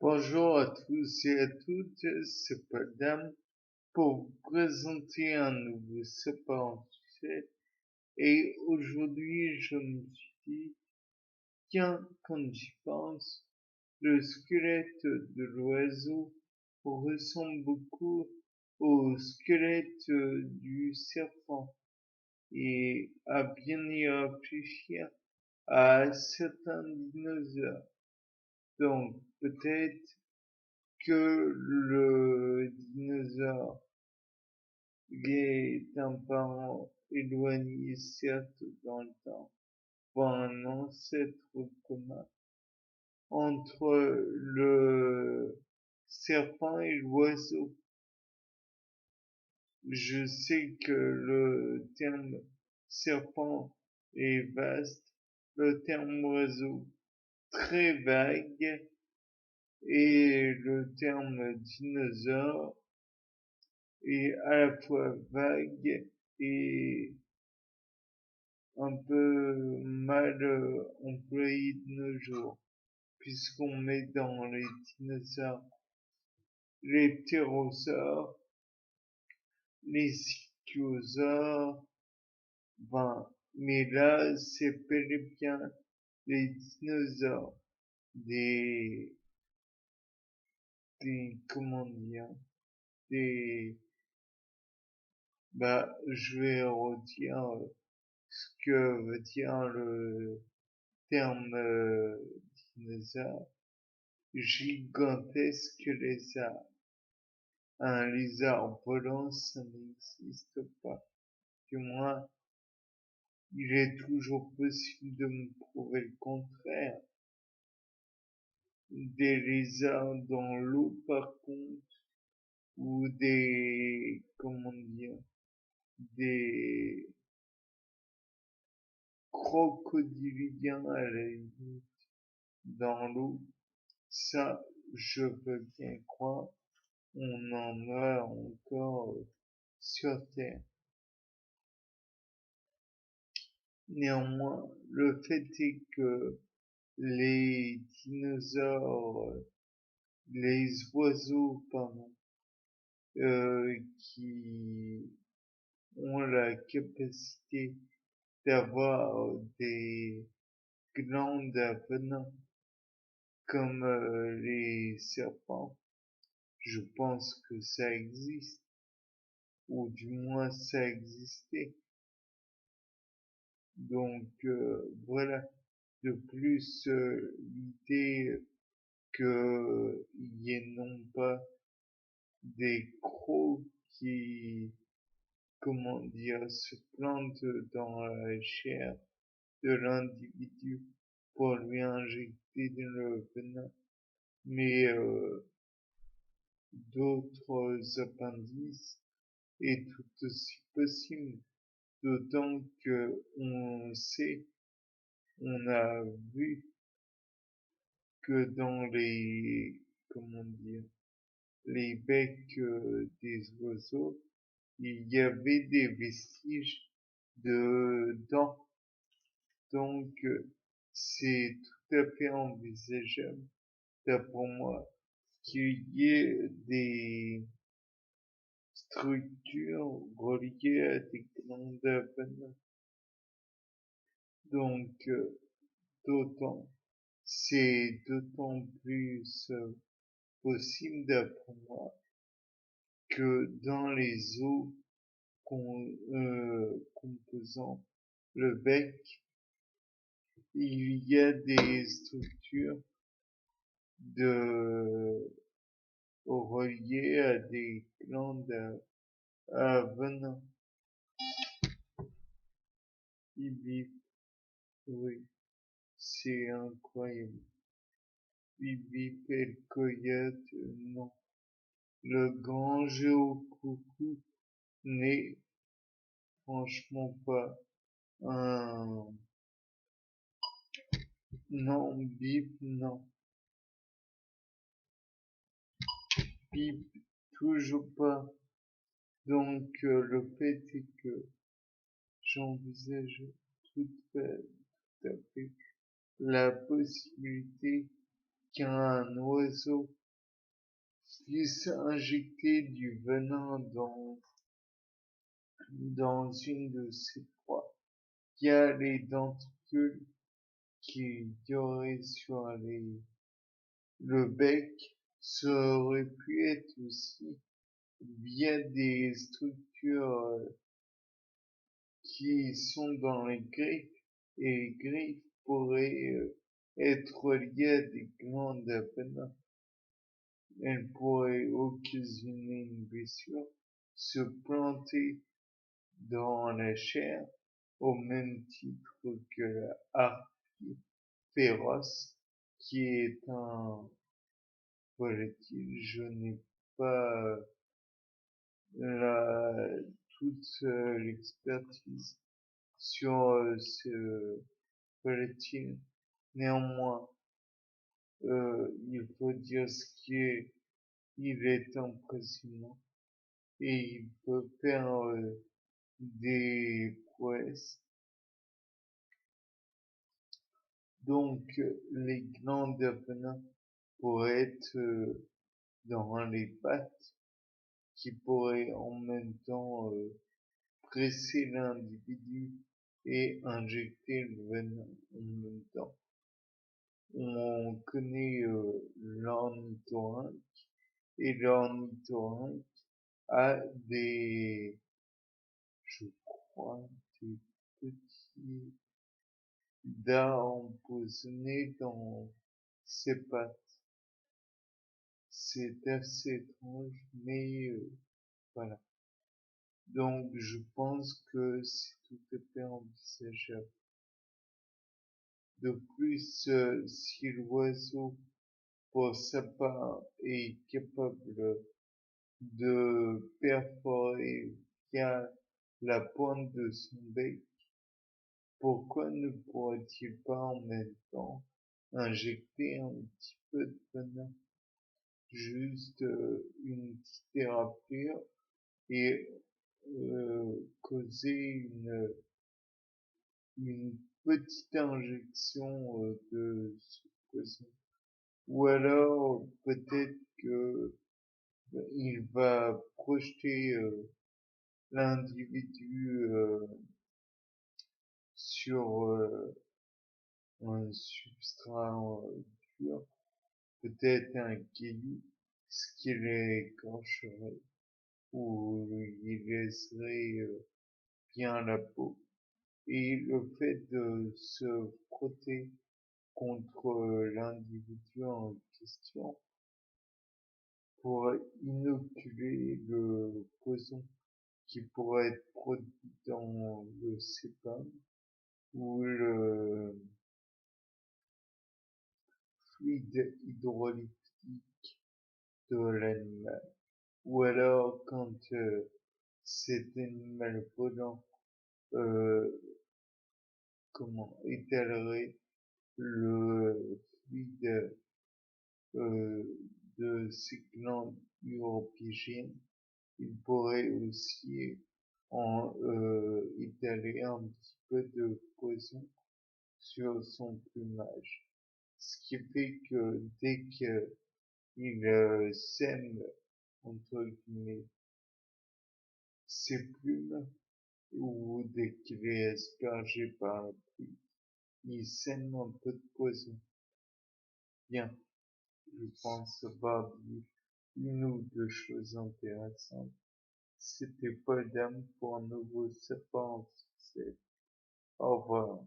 Bonjour à tous et à toutes, c'est Padam pour vous présenter un nouveau sapin sujet. Et aujourd'hui, je me suis dit, tiens, quand j'y pense, le squelette de l'oiseau ressemble beaucoup au squelette du serpent. Et à bien y réfléchir à certains dinosaures. Donc peut-être que le dinosaure est un parent éloigné certes dans le temps, pour un ancêtre commun entre le serpent et l'oiseau. Je sais que le terme serpent est vaste, le terme oiseau très vague et le terme dinosaure est à la fois vague et un peu mal employé de nos jours, puisqu'on met dans les dinosaures les ptérosaures, les ichthyosaures, ben, mais là c'est bel et bien les dinosaures, des, comment dire, des, bah, je vais redire ce que veut dire le terme dinosaure, gigantesque lézard. Un lézard volant, ça n'existe pas. Du moins, il est toujours possible de me prouver le contraire. Des lézards dans l'eau, par contre, ou des, comment dire, des crocodiliens à la limite dans l'eau, ça, je veux bien croire, on en a encore sur Terre. Néanmoins, le fait est que les dinosaures, les oiseaux, pardon, qui ont la capacité d'avoir des glandes à venin comme les serpents, je pense que ça existe, ou du moins ça existait. Donc voilà. De plus, l'idée qu'il y ait non pas des crocs qui, comment dire, se plantent dans la chair de l'individu pour lui injecter le venin, mais d'autres appendices est tout aussi possible, d'autant que on sait, on a vu que dans les, comment dire, les becs des oiseaux, il y avait des vestiges de dents. Donc, c'est tout à fait envisageable, d'après moi, qu'il y ait des structures reliées à des glandes venin. Donc, c'est d'autant plus possible, d'après moi, que dans les os composant le bec, il y a des structures de reliées à des glandes à venin. Oui, c'est incroyable. Bip, coyote, non. Le grand géocoucou n'est franchement pas un... Non, bip, non. Bip, toujours pas. Donc, le fait est que j'envisage tout à fait la possibilité qu'un oiseau puisse injecter du venin dans une de ses proies, qui a les denticules qu'il y aurait sur le bec. Ça aurait pu être aussi via des structures qui sont dans les griffes, et les griffes pourraient être liées à des glandes à venin. Elles pourraient occasionner une blessure, se planter dans la chair, au même titre que la harpie féroce, qui est un volatile. Je n'ai pas toute l'expertise sur ce volatile. Néanmoins, il faut dire ce qui est, il est impressionnant et il peut faire des prouesses. Donc, les glandes à venin pourraient être dans les pattes, qui pourraient en même temps presser l'individu et injecter le venin en même temps. On connaît l'ornithorynque, et l'ornithorynque a je crois, des petits dards empoisonnés dans ses pattes. C'est assez étrange, mais voilà. Donc je pense que c'est tout à fait envisageable. De plus, si l'oiseau, pour sa part, est capable de perforer via la pointe de son bec, pourquoi ne pourrait-il pas en même temps injecter un petit peu de venin, juste une petite éraflure, et causer une petite injection de ce poison. Ou alors peut-être que il va projeter l'individu sur un substrat dur, peut-être un caillou, ce qui l'écorcherait ou il laisserait bien la peau. Et le fait de se frotter contre l'individu en question pour inoculer le poison qui pourrait être produit dans le sébum ou le fluide hydrolytique de l'animal. Ou alors quand cet animal volant étalerait le fluide de ces glandes uropygiennes, il pourrait aussi en étaler un petit peu de poison sur son plumage. Ce qui fait que dès qu'il sème, entre guillemets, ses plumes, ou dès qu'il est aspergé par la pluie, il sème un peu de poison. Bien, je pense avoir dit une ou deux choses intéressantes. C'était Paul Dame pour un nouveau sapin en succès. Au revoir.